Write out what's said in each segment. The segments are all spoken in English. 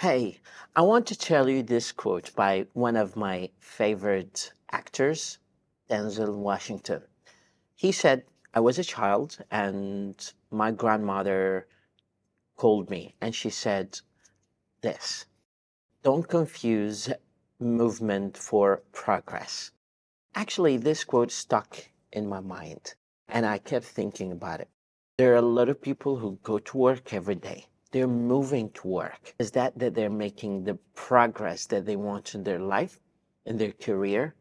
Hey, I want to tell you this quote by one of my favorite actors, Denzel Washington. He said, I was a child and my grandmother called me and she said this: don't confuse movement for progress. Actually, this quote stuck in my mind and I kept thinking about it. There are a lot of people who go to work every day. They're moving to work. Is that they're making the progress that they want in their life, in their career?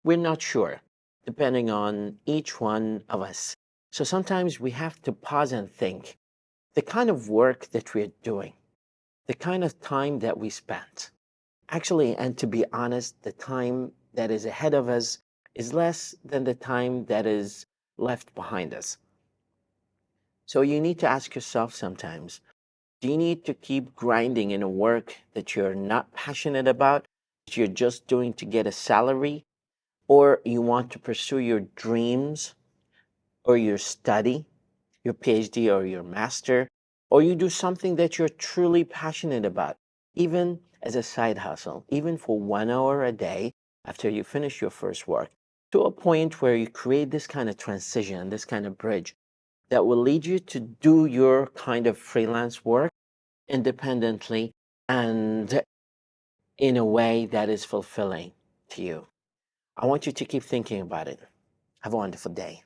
We're not sure, depending on each one of us. So sometimes we have to pause and think the kind of work that we're doing, the kind of time that we spent. Actually, and to be honest, the time that is ahead of us is less than the time that is left behind us. So you need to ask yourself sometimes, do you need to keep grinding in a work that you're not passionate about, that you're just doing to get a salary, or you want to pursue your dreams or your study, your PhD or your master, or you do something that you're truly passionate about, even as a side hustle, even for 1 hour a day after you finish your first work, to a point where you create this kind of transition, this kind of bridge that will lead you to do your kind of freelance work independently and in a way that is fulfilling to you. I want you to keep thinking about it. Have a wonderful day.